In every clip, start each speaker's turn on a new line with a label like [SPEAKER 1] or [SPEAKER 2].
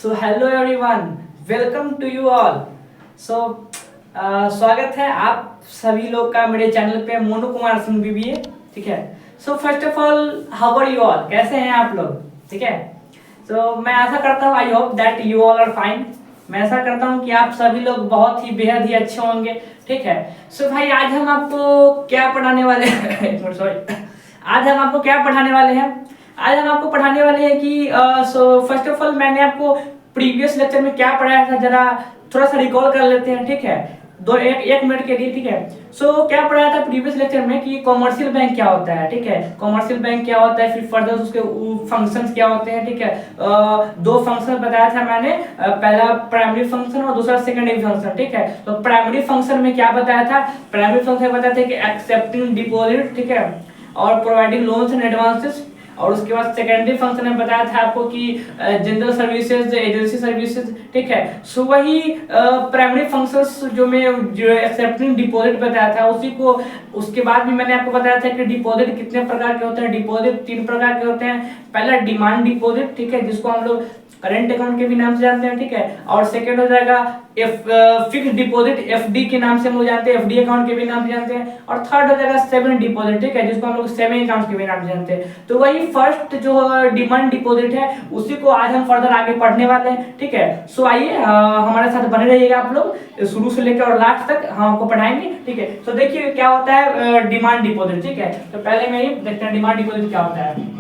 [SPEAKER 1] So hello everyone, welcome to you all. So स्वागत है आप सभी लोग का मेरे चैनल पे, मोनू कुमार सिंह बीबीए। ठीक है। So first of all, how are you all? कैसे हैं आप लोग? ठीक है। सो मैं आशा करता हूँ, I hope that you all are fine. मैं ऐसा करता हूँ कि आप सभी लोग बहुत ही बेहद ही अच्छे होंगे। ठीक है। सो भाई, आज हम आपको क्या पढ़ाने वाले हैं? सॉरी, आज हम आपको क्या पढ़ाने वाले हैं? आज हम आपको पढ़ाने वाले हैं कि फर्स्ट ऑफ ऑल मैंने आपको प्रीवियस लेक्चर में क्या पढ़ाया था, जरा थोड़ा सा रिकॉल कर लेते हैं। ठीक है, एक मिनट के लिए। ठीक है। क्या पढ़ाया था प्रीवियस लेक्चर में कि कॉमर्शियल बैंक क्या होता है। ठीक है, कॉमर्शियल बैंक क्या होता है, फिर फर्दर उसके फंक्शंस क्या होते हैं। ठीक है, दो फंक्शन बताया था मैंने, पहला प्राइमरी फंक्शन और दूसरा सेकेंडरी फंक्शन। ठीक है, तो प्राइमरी फंक्शन में क्या बताया था? प्राइमरी फंक्शन में बताया था कि एक्सेप्टिंग डिपॉजिट, ठीक है, और प्रोवाइडिंग लोन्स एंड एडवांसेस। और उसके बाद सेकेंडरी फंक्शन में बताया था आपको कि जनरल सर्विसेज, एजेंसी सर्विसेज। ठीक है। सो वही प्राइमरी फंक्शंस जो एक्सेप्टिंग डिपॉजिट बताया था, उसी को उसके बाद भी मैंने आपको बताया था कि डिपॉजिट कितने प्रकार के होते हैं। डिपॉजिट 3 प्रकार के होते हैं। पहला डिमांड डिपॉजिट, ठीक है, जिसको हम लोग करेंट अकाउंट के भी नाम से जानते हैं। ठीक है। और सेकेंड हो जाएगा फिक्स डिपॉजिट, एफडी के नाम से हम लोग जानते हैं, एफडी अकाउंट के भी नाम से जानते हैं। और थर्ड हो जाएगा सेविंग डिपॉजिट, ठीक है, जिसको हम लोग सेविंग अकाउंट के भी नाम से जानते हैं। तो वही फर्स्ट जो डिमांड डिपॉजिट है, उसी को आज हम फर्दर आगे पढ़ने वाले हैं। ठीक है। सो आइए हमारे साथ बने रहिएगा आप लोग, शुरू से लेकर और लास्ट तक हम आपको पढ़ाएंगे। ठीक है। तो देखिए क्या होता है डिमांड डिपॉजिट। ठीक है, तो पहले में ही देखते हैं डिमांड डिपॉजिट क्या होता है।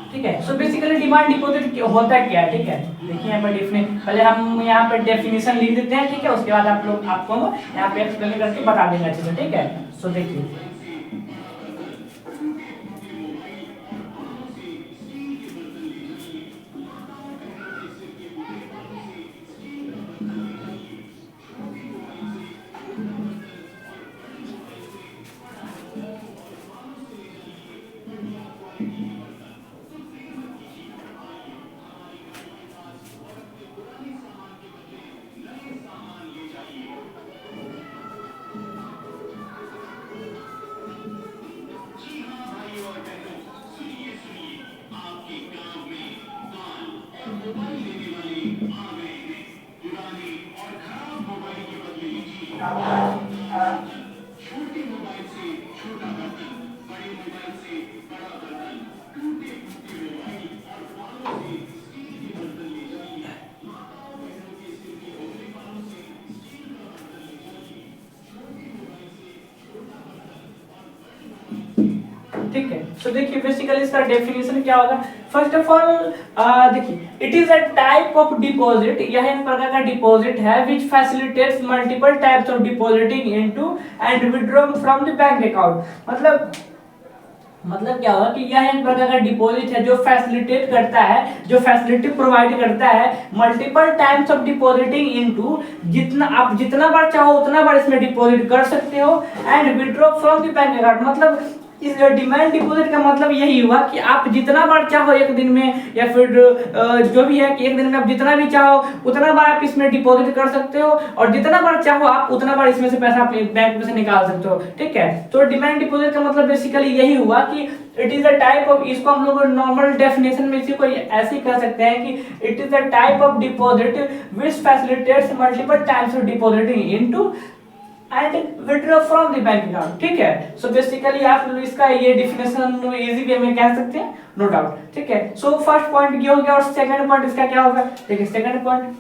[SPEAKER 1] ठीक है। सो बेसिकली डिमांड डिपॉजिट होता क्या है? ठीक है, देखिए यहाँ पर पहले हम यहाँ पर डेफिनेशन लिख देते हैं। ठीक है, उसके बाद आप लोग आपको हम यहाँ पे एक्सप्लेन करके बता देंगे अच्छे से। ठीक है। सो देखिए, ठीक है। सो देखिए बेसिकली इसका डेफिनेशन क्या होगा। फर्स्ट ऑफ ऑल देखिए, it is a type of deposit, यह एक प्रकार का डिपॉजिट है which facilitates multiple types of depositing into and withdraw from the bank account. मतलब क्या होगा कि यह एक प्रकार का डिपॉजिट है जो फैसिलिटेट करता है, जो फैसिलिटी प्रोवाइड करता है multiple times of depositing into, जितना आप जितना बार चाहो उतना बार इसमें डिपॉजिट कर सकते हो, and withdraw from the bank account. मतलब इस डिमांड डिपॉजिट का मतलब यही हुआ कि आप जितना बार चाहो एक दिन में, या फिर जो भी है कि एक दिन में आप जितना भी चाहो उतना बार आप इसमें डिपॉजिट कर सकते हो, और जितना बार चाहो आप उतना बार इसमें से पैसा बैंक में से निकाल सकते हो। ठीक है। तो डिमांड डिपॉजिट का मतलब बेसिकली यही हुआ कि it is a type of, इसको हम लोग नॉर्मल डेफिनेशन में इसी को ऐसे ही कह सकते हैं कि it is a type of deposit which facilitates multiple times of depositing into and withdraw from the bank account. ठीक है। सो बेसिकली आप इसका ये डिफिनेशन इजी वे में कह सकते हैं, नो डाउट। ठीक है। सो फर्स्ट पॉइंट ये हो गया, और सेकंड पॉइंट इसका क्या होगा? देखिए सेकंड पॉइंट,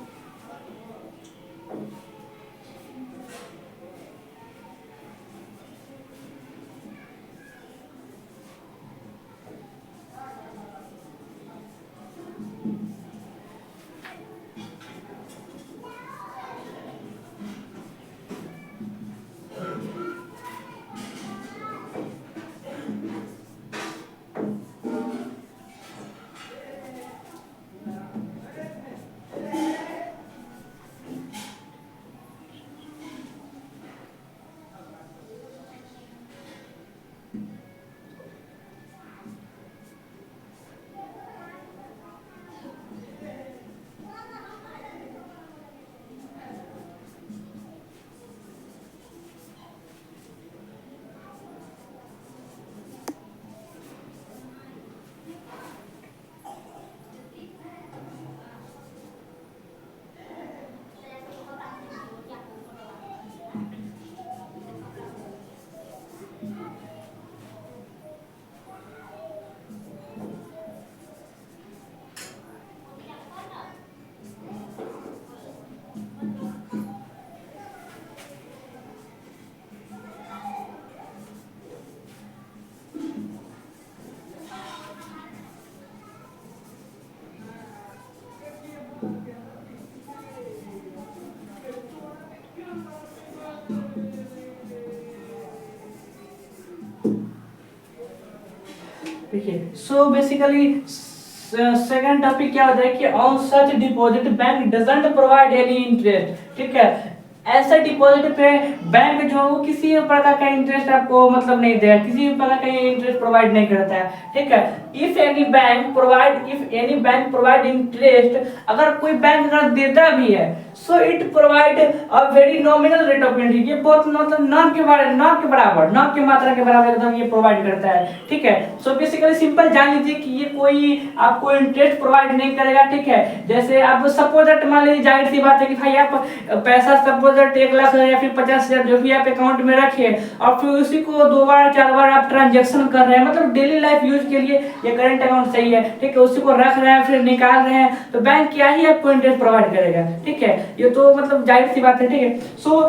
[SPEAKER 1] देखिए सो बेसिकली सेकंड टॉपिक क्या होता है कि on such deposit bank doesn't provide any interest, ठीक है। ऐसा डिपॉजिट पे बैंक जो है वो किसी भी प्रकार का इंटरेस्ट आपको मतलब नहीं देगा, किसी भी प्रकार का इंटरेस्ट प्रोवाइड नहीं करता है, ठीक है। If any bank provide interest, अगर कोई बैंक अगर देता भी है so it provide a very nominal rate of interest, ये बहुत मतलब न के बराबर, न के मात्रा के बराबर एकदम ये प्रोवाइड करता है, ठीक है। सो बेसिकली सिंपल जान लीजिए कि ये कोई आपको इंटरेस्ट प्रोवाइड नहीं करेगा, ठीक है। जैसे आप सपोज दैट मान लीजिए, जाहिर सी बात है कि भाई आप पैसा सपोज दैट 1 लाख या फिर 50,000 जो भी आप अकाउंट में रखिए और फिर उसी को 2 बार 4 बार आप ट्रांजेक्शन कर रहे हैं, मतलब डेली लाइफ यूज के लिए ये करंट अकाउंट सही है, ठीक है। उसी को रख रहे हैं फिर निकाल रहे हैं, तो बैंक क्या ही आपको इंटरेस्ट प्रोवाइड करेगा, ठीक है। ये तो मतलब जाहिर सी बात है, ठीक है। सो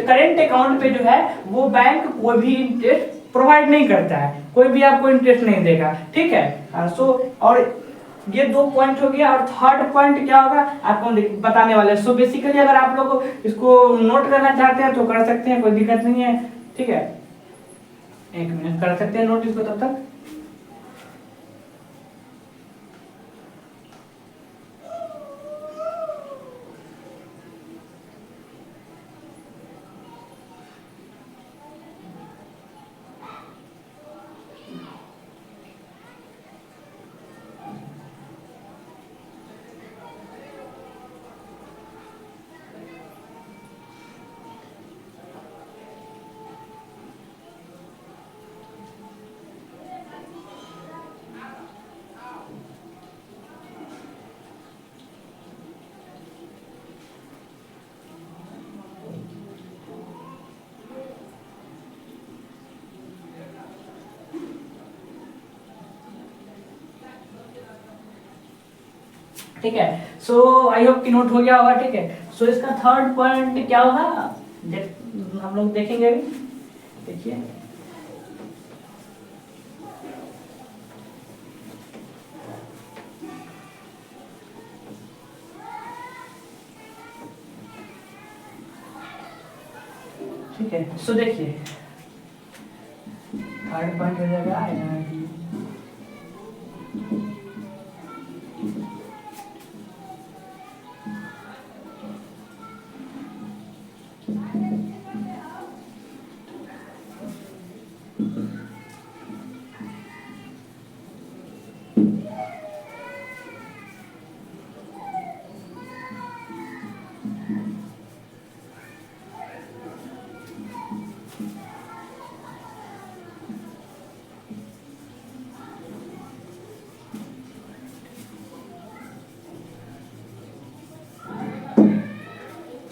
[SPEAKER 1] करंट अकाउंट पे जो है वो बैंक कोई भी इंटरेस्ट प्रोवाइड नहीं करता है, कोई भी आपको इंटरेस्ट नहीं देगा, ठीक है। सो और ये 2 पॉइंट हो गया, और थर्ड पॉइंट क्या होगा आपको बताने वाले हैं। सो बेसिकली अगर आप लोग इसको नोट करना चाहते हैं तो कर सकते हैं, कोई दिक्कत नहीं है, ठीक है। 1 मिनट कर सकते हैं नोट इसको तब तक। ठीक है। सो आई होप कि नोट हो गया होगा, ठीक है। सो इसका थर्ड पॉइंट क्या होगा हम लोग देखेंगे अभी, देखिए। ठीक है, सो देखिए थर्ड पॉइंट हो जाएगा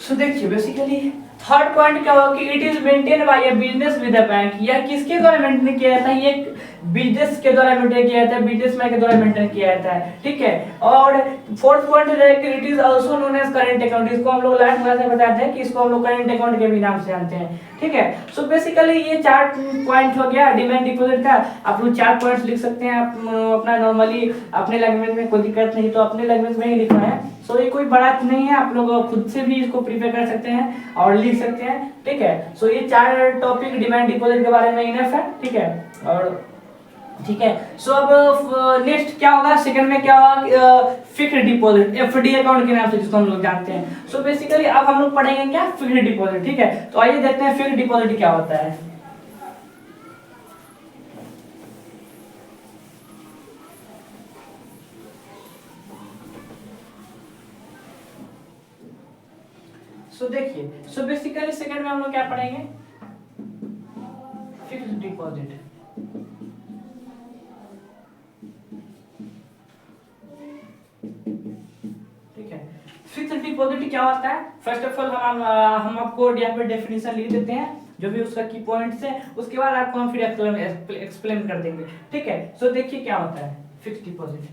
[SPEAKER 1] सो देखिए बेसिकली थर्ड पॉइंट क्या होगा कि it is maintain by a business with a bank, या किसके द्वारा मेंटेन किया जाता है, ये बिजनेस के द्वारा मेंटेन किया जाता है, बिजनेसमैन के द्वारा मेंटेन किया जाता है, ठीक है। और फोर्थ पॉइंट है कि it is also known as current account, इसको हम लोग लास्ट क्लास में बताते हैं कि इसको हम लोग करंट अकाउंट के भी नाम से जानते हैं, ठीक है। सो बेसिकली ये 4 पॉइंट हो गया डिमांड डिपॉजिट का। आप लोग 4 पॉइंट्स लिख सकते हैं, आप अपना नॉर्मली अपने लैंग्वेज में, कोई दिक्कत नहीं तो अपने लैंग्वेज में ही लिखना है। सो ये कोई बड़ा नहीं है, आप लोग खुद से भी इसको प्रिपेयर कर सकते हैं और लिख सकते हैं, ठीक है। सो ये 4 टॉपिक डिमांड डिपॉजिट के बारे में इनफ है, ठीक है। और ठीक है, सो अब नेक्स्ट क्या होगा, सेकंड में क्या होगा, फिक्स्ड डिपॉजिट, एफडी अकाउंट के नाम से जिसको हम लोग जानते हैं। सो बेसिकली अब हम लोग पढ़ेंगे क्या, फिक्स्ड डिपॉजिट, ठीक है। तो आइए देखते हैं फिक्स्ड डिपॉजिट क्या होता है। सो देखिए, सो बेसिकली सेकंड में हम लोग क्या पढ़ेंगे, फिक्स्ड डिपॉजिट, ठीक है। फिक्स्ड डिपॉजिट क्या होता है, फर्स्ट ऑफ ऑल हम आपको यहाँ पे डेफिनेशन लिख देते हैं, जो भी उसका की पॉइंट्स है, उसके बाद आपको हम फिर एक्सप्लेन कर देंगे, ठीक है। सो देखिए क्या होता है फिक्स्ड डिपॉजिट।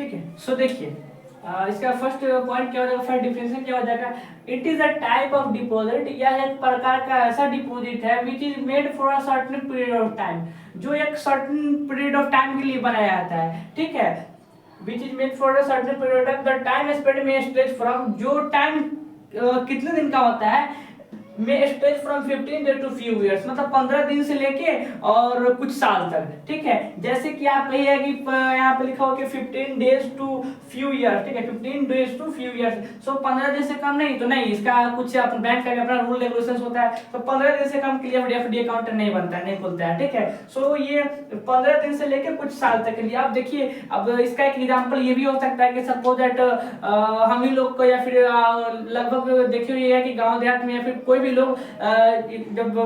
[SPEAKER 1] ठीक है। सो देखिए इसका फर्स्ट पॉइंट क्या हो जाएगा, फर्स्ट डिफिनेशन क्या हो जाएगा, it is a type of deposit, यह एक प्रकार का ऐसा डिपॉजिट है which is made for a certain period of time, जो एक सर्टेन पीरियड ऑफ टाइम के लिए बनाया जाता है, ठीक है। Which is made for a certain period of time, the time spend may stretch from, जो टाइम कितने दिन का होता है, may stretch from 15 days to few years, मतलब 15 दिन से लेके और कुछ साल तक, ठीक है। जैसे कि आप कहिए कि यहाँ पे लिखा हो कि 15 डेज टू फ्यू इयर्स, ठीक है, 15 डेज टू फ्यू इयर्स, सो 15 दिन से कम नहीं, तो नहीं, इसका कुछ अपने बैंक का भी अपना रूल रेगुलेशन होता है, तो 15 दिन से कम के लिए एफडी अकाउंट नहीं बनता है, नहीं खुलता है, ठीक है। सो ये 15 दिन से लेकर कुछ साल तक के लिए, आप देखिए अब इसका एक एग्जांपल ये भी हो सकता है कि सपोज दैट हम ही लोग को, या फिर लगभग देखिए ये है कि गांव देहात में या फिर कोई भी लोग जब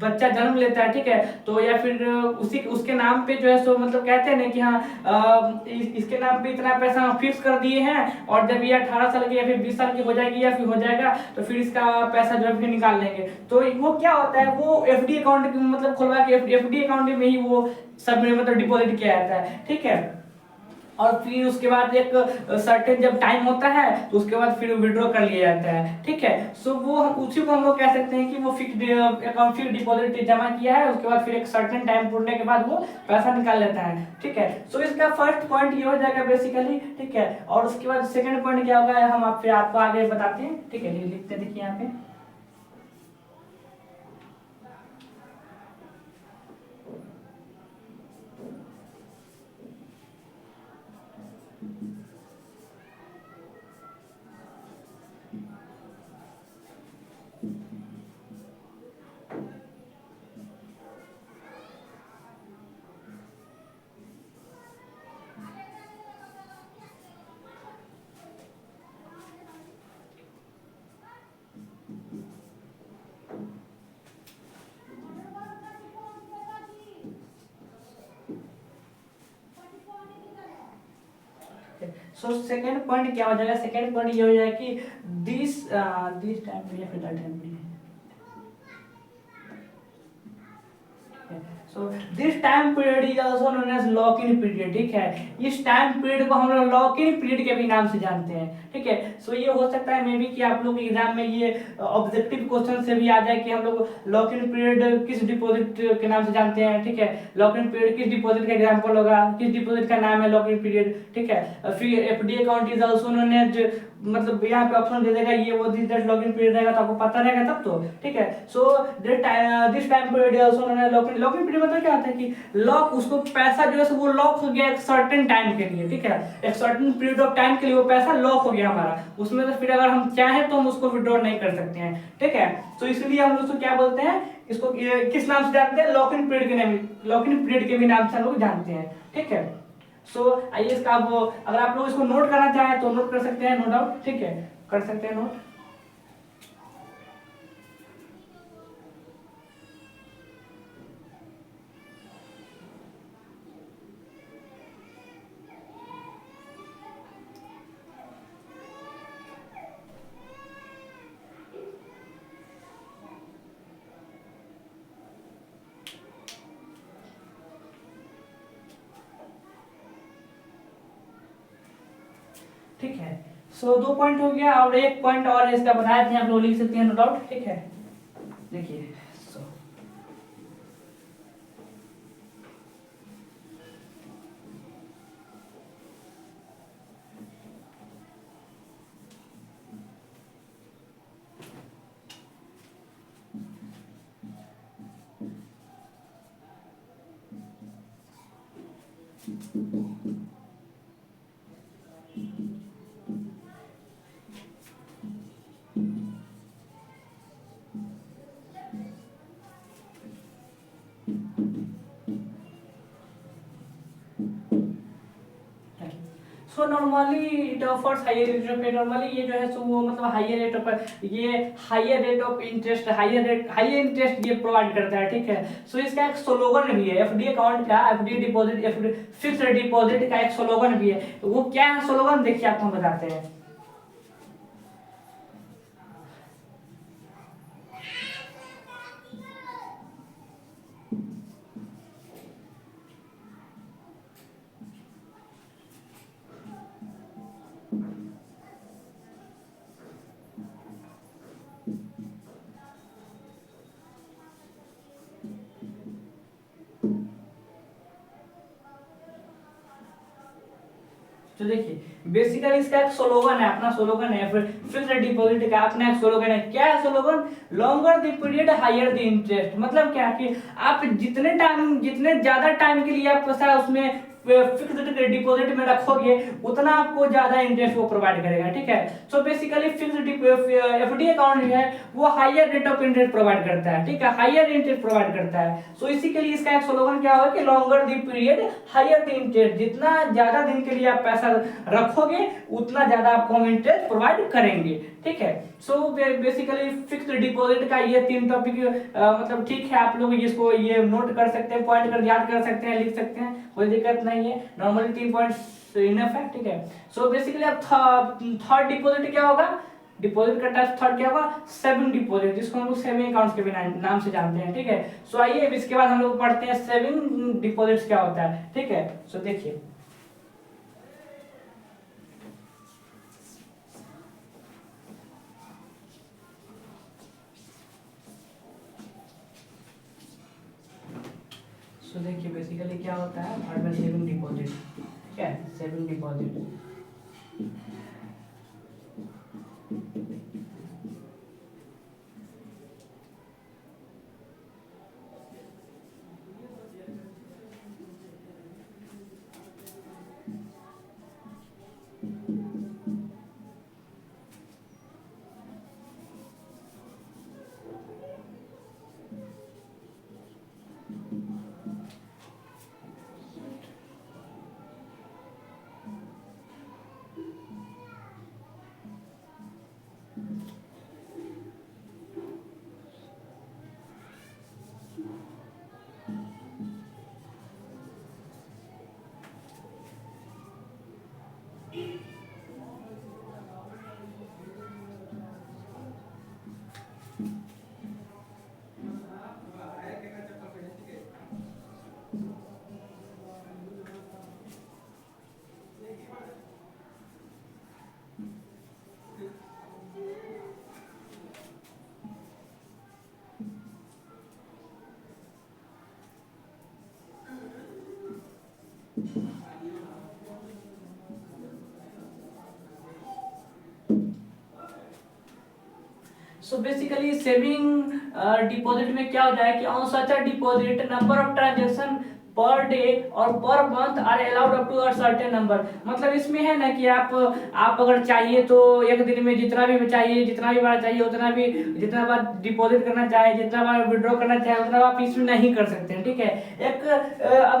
[SPEAKER 1] बच्चा जन्म लेता है, ठीक है, तो या फिर उसी उसके नाम पे जो है सो मतलब कहते हैं ना कि हाँ इसके नाम पे इतना पैसा हम फिक्स कर दिए हैं, और जब ये 18 साल की या फिर 20 साल की हो जाएगी या फिर हो जाएगा तो फिर इसका पैसा जो है फिर निकाल लेंगे, तो वो क्या होता है, वो एफडी अकाउंट मतलब खुलवा के एफडी अकाउंट में ही वो सब में मतलब डिपॉजिट किया जाता है, ठीक है। और फिर उसके बाद एक सर्टेन जब टाइम होता है तो उसके बाद फिर विड्रॉ कर लिया जाता है, ठीक है। सो वो उसी को हम लोग कह सकते हैं कि वो फिक्स्ड अकाउंट, फिक्स्ड डिपॉजिट जमा किया है, उसके बाद फिर एक सर्टेन टाइम पूरने के बाद वो पैसा निकाल लेता है, ठीक है। सो इसका फर्स्ट पॉइंट ये हो जाएगा बेसिकली, ठीक है। और उसके बाद सेकंड पॉइंट क्या होगा हम आपको आगे बताते हैं, ठीक है, लिखते हैं, देखिए यहाँ पे, सो सेकंड पॉइंट क्या हो जाएगा, सेकंड पॉइंट ये हो जाएगा कि दिस दिस टाइम या फिर that time, so this time period is also known as lock in period, ठीक है। इस टाइम पीरियड को हम लोग लॉक इन पीरियड के भी नाम से जानते हैं, ठीक है। सो ये हो सकता है मे बी कि आप लोग एग्जाम में ये ऑब्जेक्टिव क्वेश्चन से भी आ जाए कि हम लोग लॉक इन पीरियड किस डिपॉजिट के नाम से जानते हैं, ठीक है। लॉक इन पीरियड किस डिपॉजिट का एग्जांपल होगा, किस डिपॉजिट का नाम है लॉक इन पीरियड, ठीक है। फिर FD account is also known as, मतलब यहाँ पे ऑप्शन दे देगा ये वो दिस लॉक इन पीरियड रहेगा तो आपको पता रहेगा तब तो, ठीक है। So this time period also known as lock in period, मतलब क्या होता है कि लॉक, उसको पैसा जो है वो लॉक हो गया एक सर्टेन टाइम के लिए, ठीक है। एक सर्टेन पीरियड ऑफ टाइम के लिए वो पैसा लॉक हो गया हमारा, उसमें से फिर अगर हम चाहें तो हम उसको विड्रॉ नहीं कर सकते हैं, ठीक है। तो इसलिए हम उसको क्या बोलते हैं, इसको किस नाम से जानते हैं, लॉक इन पीरियड के नाम, लॉक इन पीरियड के भी नाम से हम लोग जानते हैं, ठीक है। सो आइए इसका अब अगर आप लोग इसको नोट करना चाहें तो नोट कर सकते हैं, नो डाउट, ठीक है, कर सकते हैं नोट। ठीक है। सो दो पॉइंट हो गया और एक पॉइंट और है इसका बताया थे, आप लोग लिख सकते हैं, नो डाउट, ठीक है। देखिए so normally it offers higher rate of, normally ये जो है सो वो मतलब हायर रेट ऑफ, ये higher rate of interest, higher interest ये प्रोवाइड करता है, ठीक है। सो इसका एक स्लोगन भी है, एफडी अकाउंट का, FD deposit, FD fixed deposit का एक स्लोगन भी है, वो क्या है स्लोगन, देखिए आपको हम बताते हैं। तो देखिए बेसिकली इसका एक स्लोगन है, अपना स्लोगन है फिक्स्ड डिपॉजिट का अपना एक स्लोगन है। क्या है slogan? Longer the period higher the interest. मतलब क्या कि आप जितने ज्यादा टाइम के लिए आप पैसा उसमें फिक्स्ड डिपॉजिट में रखोगे उतना आपको ज्यादा इंटरेस्ट वो प्रोवाइड करेगा, ठीक है। So basically fixed FD account जो है वो higher rate of interest provide करता है, ठीक है, हायर इंटरेस्ट प्रोवाइड करता है। सो इसी के लिए इसका एक स्लोगन क्या होगा कि longer the period higher the interest. जितना ज्यादा दिन के लिए आप पैसा रखोगे उतना ज्यादा आपको हम इंटरेस्ट प्रोवाइड करेंगे, ठीक है। सो बेसिकली फिक्स्ड डिपॉजिट का ये 3 टॉपिक मतलब ठीक है, आप लोग इसको ये नोट कर सकते हैं, पॉइंट कर याद कर सकते हैं, लिख सकते हैं, कोई दिक्कत नहीं है। नॉर्मली 3 पॉइंट्स इनफ है, ठीक है। सो बेसिकली अब थर्ड डिपॉजिट क्या होगा? डिपॉजिट का टाइप थर्ड क्या होगा? सेविंग डिपॉजिट, जिसको हम लोग सेविंग अकाउंट्स के भी नाम से जानते हैं, ठीक है। सो आइए इसके बाद हम लोग पढ़ते हैं सेविंग डिपॉजिट्स क्या होता है, ठीक है। सो देखिए देखिए बेसिकली क्या होता है थर्ड में सेविंग डिपॉजिट, ठीक है, saving deposit. So basically saving deposit में क्या हो जाए कि on such a deposit number of transaction per day और per month are allowed up to a certain number. मतलब इसमें है ना कि आप अगर चाहिए तो एक दिन में जितना भी चाहिए, जितना भी बार चाहिए उतना भी, जितना बार डिपॉजिट करना चाहे, जितना बार विड्रॉ करना चाहे उतना बार आप इसमें नहीं कर सकते हैं, ठीक है। एक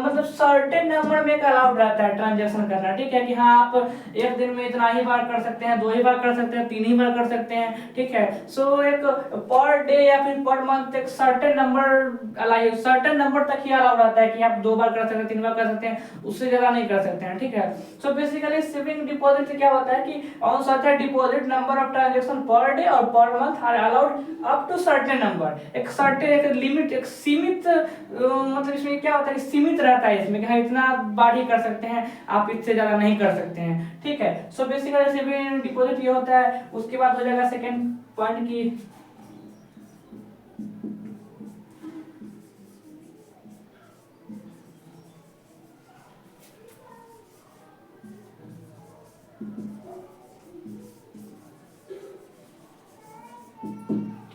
[SPEAKER 1] मतलब सर्टेन नंबर में एक अलाउड रहता है ट्रांजेक्शन करना, ठीक है, कि हाँ आप एक दिन में इतना ही बार कर सकते हैं, 2 ही बार कर सकते हैं, 3 ही बार कर सकते हैं, ठीक है। सो एक पर डे या फिर पर मंथ एक सर्टेन नंबर तक ही अलाउ रहता है कि आप 2 बार कर सकते हैं, 3 बार कर सकते हैं, उससे ज्यादा नहीं कर सकते हैं, ठीक है। सो बेसिकली सेविंग डिपॉजिट से क्या होता है कि on such a deposit number of transaction per day और per month are allowed up to certain number. एक सर्टेन एक लिमिट, एक सीमित मतलब इसमें क्या होता है कि सीमित रहता है इसमें कि हाँ इतना बार ही कर सकते हैं, आप इससे ज्यादा नहीं कर सकते हैं, ठीक है। सो बेसिकली सेविंग डिपॉजिट ये होता है। उसके बाद हो जाएगा सेकंड पॉइंट की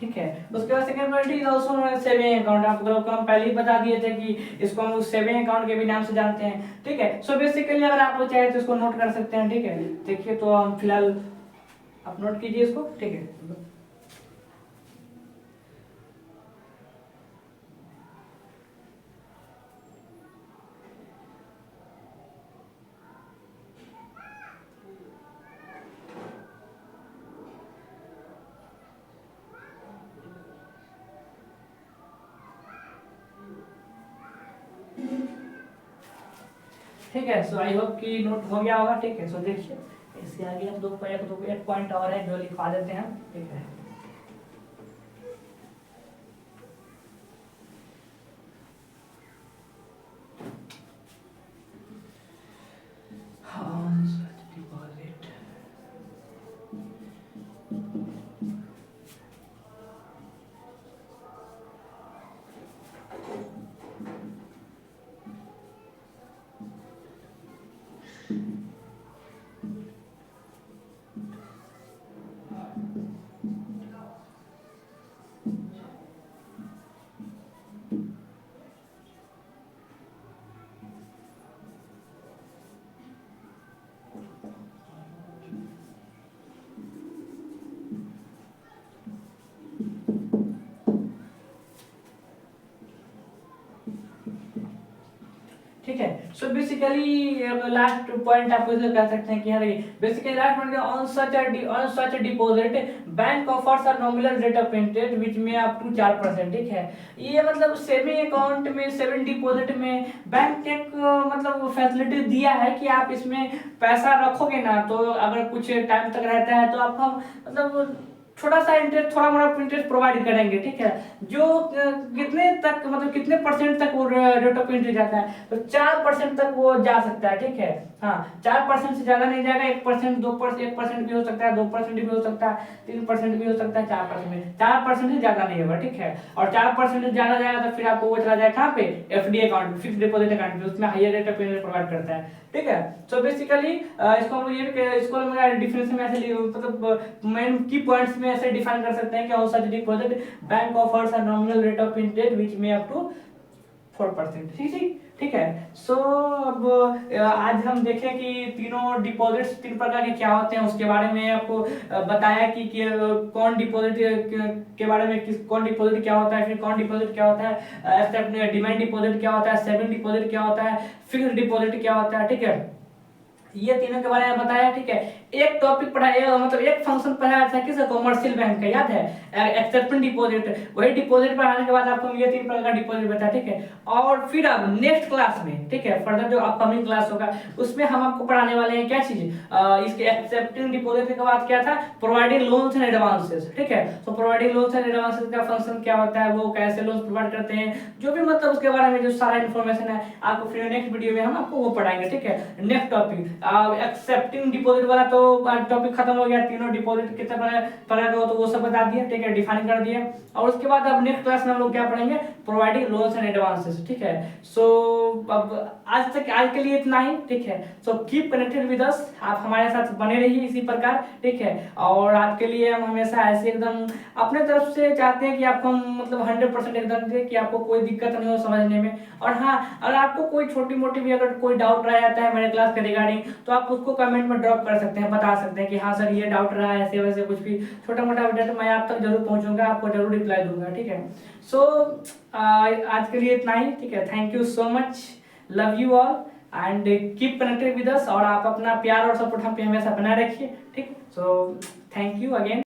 [SPEAKER 1] ठीक है। उसके बाद second point is also saving account. आप लोगों को हम पहले ही बता दिए थे कि इसको हम सेविंग अकाउंट के भी नाम से जानते हैं, ठीक है। सो बेसिकली अगर आप लोग चाहे तो इसको नोट कर सकते हैं, ठीक है। देखिए तो हम फिलहाल आप नोट कीजिए इसको, ठीक है। ठीक है। सो आई होप कि नोट हो गया होगा, ठीक है। सो देखिए इसके आगे हम एक पॉइंट और है जो लिखवा देते हैं, ठीक है। Deposit so basically last point आप इसलिए कह सकते हैं कि हाँ देखिए basically last point on such deposit bank offers a nominal rate of interest which में अप टू 4%, ठीक है। ये मतलब सेविंग अकाउंट में, सेविंग डिपॉजिट में बैंक ने एक मतलब फैसिलिटी दिया है कि आप इसमें पैसा रखोगे ना तो अगर कुछ टाइम तक रहता है तो आपको मतलब छोटा सा इंटरेस्ट, थोड़ा मोड़ा इंटरेस्ट प्रोवाइड करेंगे, ठीक है। जो कितने तक मतलब कितने परसेंट तक वो रेट ऑफ इंटरेस्ट जाता है, तो 4% तक वो जा सकता है, ठीक है। हाँ 4% से ज्यादा नहीं जाएगा, 1%, 2%, 1% भी हो सकता है, 2% भी हो सकता है, 3% भी हो सकता है, 4% में 4% से ज्यादा नहीं होगा, ठीक है। और 4% से ज्यादा जाएगा तो फिर आपको वो चला जाएगा कहाँ पे, एफडी अकाउंट में, फिक्स डिपॉजिट अकाउंट में, उसमें higher rate of interest provide करता है, ठीक है। सो बेसिकली इसको हम ये इसको हम डिफरेंस में ऐसे मतलब मेन की पॉइंट्स में ऐसे डिफाइन कर सकते हैं कि on such deposit bank offers a nominal rate of interest which में अप टू 4%, ठीक है। सो अब आज हम देखें कि तीनों डिपॉजिट्स तीन प्रकार के क्या होते हैं, उसके बारे में आपको बताया कि कौन डिपॉजिट के बारे में, कौन डिपॉजिट क्या होता है, फिर कौन डिपॉजिट क्या होता है, डिमांड डिपॉजिट क्या होता है, सेविंग डिपॉजिट क्या होता है, फिक्स्ड डिपॉजिट क्या होता है, ठीक है। ये तीनों के बारे में बताया, ठीक है। एक टॉपिक पढ़ाया मतलब एक फंक्शन पढ़ाया था किस कॉमर्शियल बैंक का, याद है, एक्सेप्टेंस डिपॉजिट। वही डिपॉजिट पढ़ाने के बाद आपको ये तीन प्रकार का डिपॉजिट बताया, ठीक है। और फिर अब नेक्स्ट क्लास में, ठीक है, फर्दर जो अपकमिंग क्लास होगा उसमें हम आपको पढ़ाने वाले हैं क्या चीज, इसके एक्सेप्टिंग डिपॉजिट के बाद क्या था, प्रोवाइडिंग लोन्स एंड एडवांसेस, ठीक है। तो प्रोवाइडिंग लोन्स एंड एडवांसेस का फंक्शन क्या होता है, वो कैसे लोन्स प्रोवाइड करते हैं, जो भी मतलब उसके बारे में जो सारा इन्फॉर्मेशन है आपको फिर नेक्स्ट वीडियो में हम आपको वो पढ़ाएंगे, ठीक है। नेक्स्ट टॉपिक एक्सेप्टिंग डिपॉजिट वाला तो टॉपिक खत्म हो गया, तीनों डिपॉजिट कितने प्रकार का हो तो वो सब बता दिया, ठीक है, डिफाइन कर दिया। और उसके बाद अब नेक्स्ट क्लास में हम लोग क्या पढ़ेंगे, प्रोवाइडिंग लोन्स एंड एडवांसेस, ठीक है। सो अब आज के लिए इतना ही, ठीक है। So keep connected with us, आप हमारे साथ बने रहिए इसी प्रकार, ठीक है। और आपके लिए हम हमेशा ऐसे एकदम अपने तरफ से चाहते हैं कि आपको हम मतलब 100% एकदम दे कि आपको कोई दिक्कत नहीं हो समझने में। और हाँ अगर आपको कोई छोटी मोटी भी अगर कोई डाउट रह जाता है मेरे क्लास के रिगार्डिंग तो आप उसको कमेंट में ड्रॉप कर सकते हैं, बता सकते हैं कि हाँ सर ये डाउट रहा है, ऐसे वैसे कुछ भी छोटा मोटा अपडेट मैं आप तक जरूर पहुंचूंगा, आपको जरूर रिप्लाई दूंगा, ठीक है। सो आज के लिए इतना ही, ठीक है। Thank you so much, love you all and keep connected with us. और आप अपना प्यार और सपोर्ट हम पे हमेशा बनाए रखिए, ठीक। So thank you again.